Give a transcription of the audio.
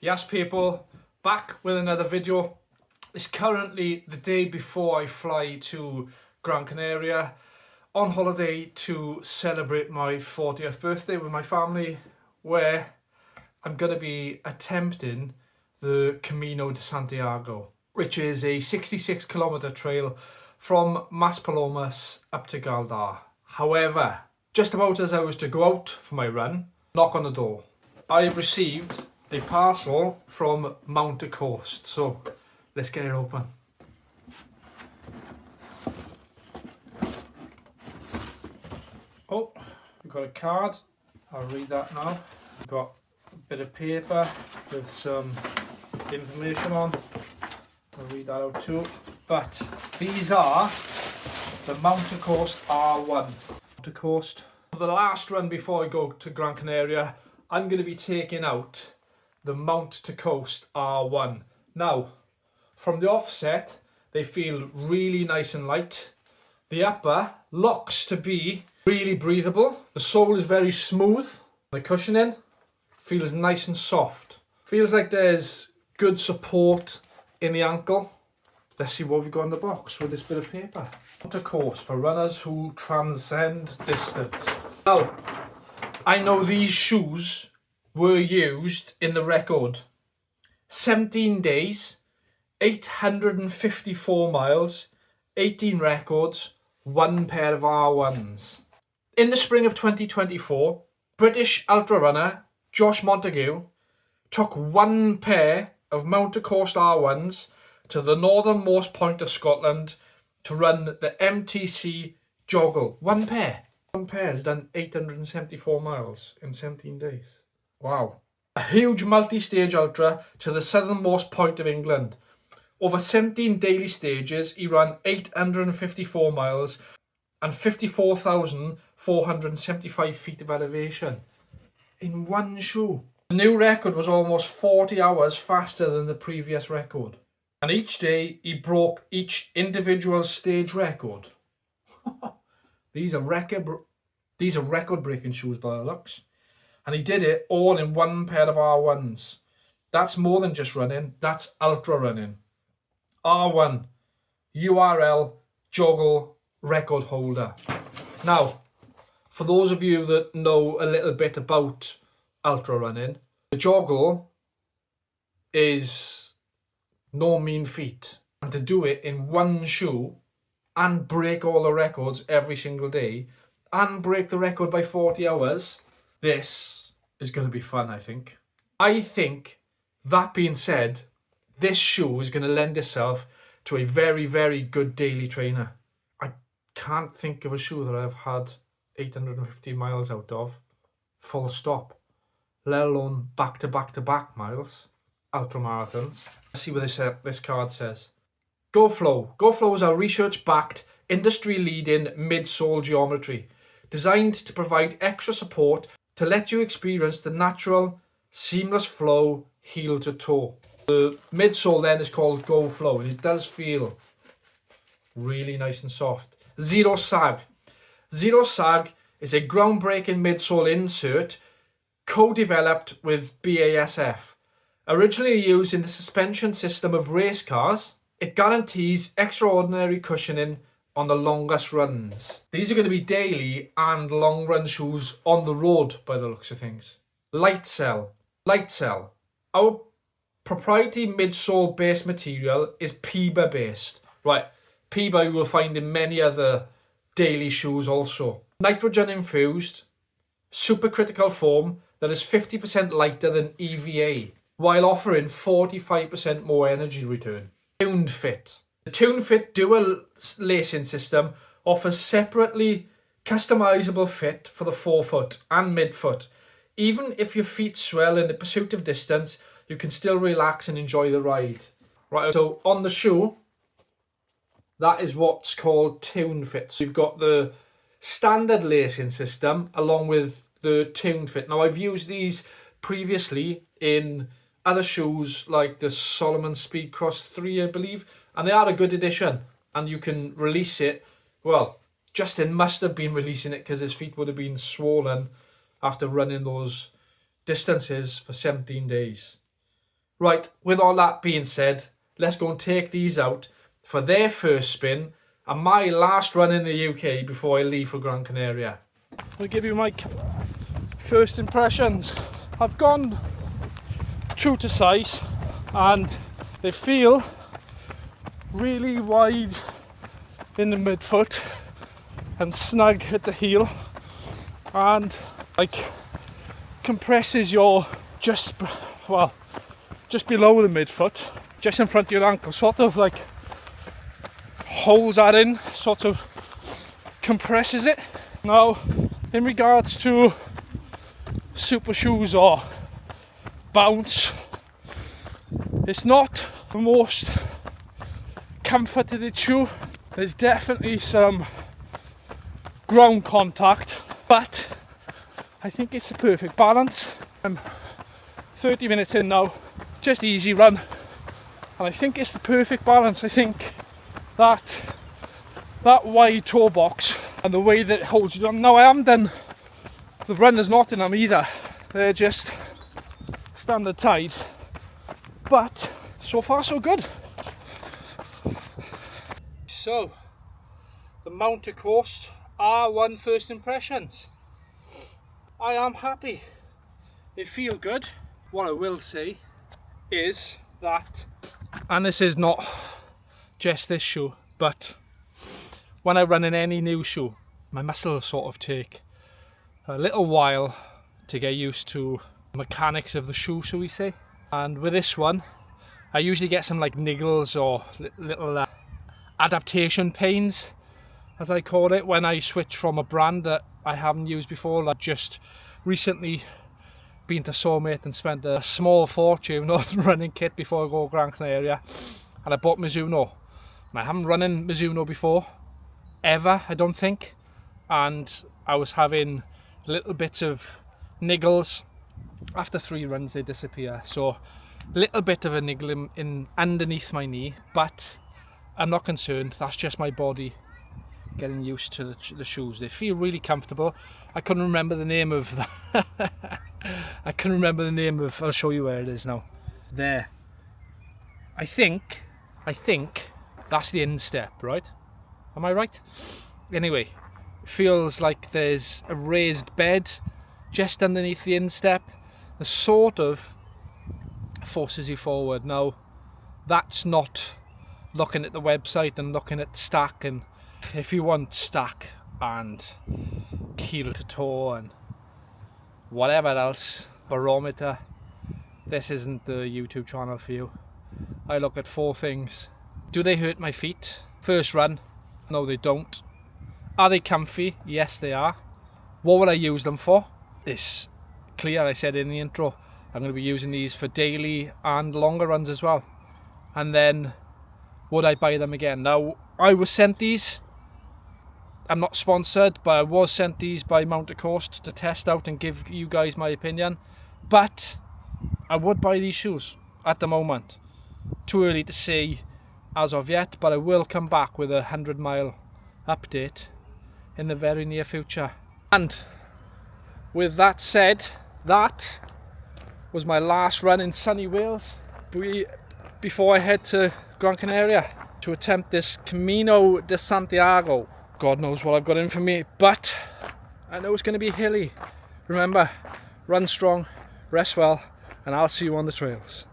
Yes people, back with another video. It's currently the day before I fly to Gran Canaria on holiday to celebrate my 40th birthday with my family, where I'm going to be attempting the Camino de Santiago, which is a 66-kilometer trail from Maspalomas up to Galdar. However, just about as I was to go out for my run, knock on the door. I've received a parcel from Mount Coast, so let's get it open. Oh, we've got a card. I'll read that now. We've got a bit of paper with some information on. I'll read that out too. But these are the Mount Coast R1. Mount Coast. For the last run before I go to Gran Canaria, I'm going to be taking out the Mount Coast R1. Now, from the offset, they feel really nice and light. The upper looks to be really breathable. The sole is very smooth. The cushioning feels nice and soft. Feels like there's good support in the ankle. Let's see what we've got in the box with this bit of paper. Mount Coast for runners who transcend distance. Now, I know these shoes were used in the record. 17 days, 854 miles, 18 records, one pair of R1s. In the spring of 2024, British ultra runner Josh Montague took one pair of Mount Coast R1s to the northernmost point of Scotland to run the MTC Joggle. One pair has done 874 miles in 17 days. Wow. A huge multi-stage ultra to the southernmost point of England. Over 17 daily stages, he ran 854 miles and 54,475 feet of elevation in one shoe. The new record was almost 40 hours faster than the previous record. And each day, he broke each individual stage record. These are record-breaking shoes by the looks. And he did it all in one pair of R1s. That's more than just running, that's ultra running. R1, URL, Joggle, record holder. Now, for those of you that know a little bit about ultra running, the Joggle is no mean feat. And to do it in one shoe and break all the records every single day and break the record by 40 hours, this is going to be fun, I think. I think, that being said, this shoe is going to lend itself to a very, very good daily trainer. I can't think of a shoe that I've had 850 miles out of, full stop, let alone back-to-back-to-back miles, ultra marathons. Let's see what this card says. GoFlow. GoFlow is our research-backed, industry-leading midsole geometry, designed to provide extra support to let you experience the natural, seamless flow heel to toe. The midsole then is called GoFlow, and it does feel really nice and soft. Zero Sag. Zero Sag is a groundbreaking midsole insert co-developed with BASF. Originally used in the suspension system of race cars, it guarantees extraordinary cushioning on the longest runs. These are going to be daily and long run shoes on the road by the looks of things. Lightcell. Lightcell. Our proprietary midsole base material is PIBA based. Right, PIBA you will find in many other daily shoes also. Nitrogen infused, supercritical foam that is 50% lighter than EVA, while offering 45% more energy return. Tuned Fit. The Tuned Fit dual lacing system offers separately customizable fit for the forefoot and midfoot. Even if your feet swell in the pursuit of distance, you can still relax and enjoy the ride. Right, so on the shoe, that is what's called Tuned Fit. So you've got the standard lacing system along with the Tuned Fit. Now I've used these previously in other shoes like the Salomon Speedcross 3, I believe, and they are a good addition, and you can release it. Well, Justin must have been releasing it because his feet would have been swollen after running those distances for 17 days. Right, with all that being said, let's go and take these out for their first spin and my last run in the UK before I leave for Gran Canaria. I'll give you my first impressions. I've gone true to size and they feel really wide in the midfoot and snug at the heel, and like compresses your just below the midfoot, just in front of your ankle, sort of like holds that in, sort of compresses it. Now, in regards to super shoes or bounce, it's not the most comforted shoe. There's definitely some ground contact, but I think it's the perfect balance. I'm 30 minutes in now, just easy run, and I think it's the perfect balance. I think that wide toe box and the way that it holds you down. Now, I haven't done the runners Nottingham either, they're just standard tide, but so far so good. So, the Mountain Coast R1 first impressions. I am happy. They feel good. What I will say is that, and this is not just this shoe, but when I run in any new shoe, my muscles sort of take a little while to get used to the mechanics of the shoe, shall we say. And with this one, I usually get some like niggles or little adaptation pains, as I call it, when I switch from a brand that I haven't used before. Like just recently been to Soulmate and spent a small fortune on running kit before I go to Gran Canaria, and I bought Mizuno. I haven't run in Mizuno before, ever, I don't think, and I was having little bits of niggles. After 3 runs they disappear, so a little bit of a niggle in underneath my knee, but I'm not concerned. That's just my body getting used to the shoes. They feel really comfortable. I couldn't remember the name of I couldn't remember the name of, I'll show you where it is now. There. I think that's the instep, right? Am I right? Anyway, it feels like there's a raised bed just underneath the instep that sort of forces you forward. Now, that's not looking at the website and looking at stack, and if you want stack and heel to toe and whatever else, barometer, this isn't the YouTube channel for you. I look at 4 things. Do they hurt my feet? First run, no they don't. Are they comfy? Yes they are. What would I use them for? It's clear, I said in the intro, I'm going to be using these for daily and longer runs as well. And then, would I buy them again? Now, I was sent these. I'm not sponsored, but I was sent these by Mountain Coast to test out and give you guys my opinion. But I would buy these shoes at the moment. Too early to say as of yet, but I will come back with a 100-mile update in the very near future. And with that said, that was my last run in sunny Wales before I head to Gran Canaria to attempt this Camino de Santiago. God knows what I've got in for me, but I know it's going to be hilly. Remember, run strong, rest well, and I'll see you on the trails.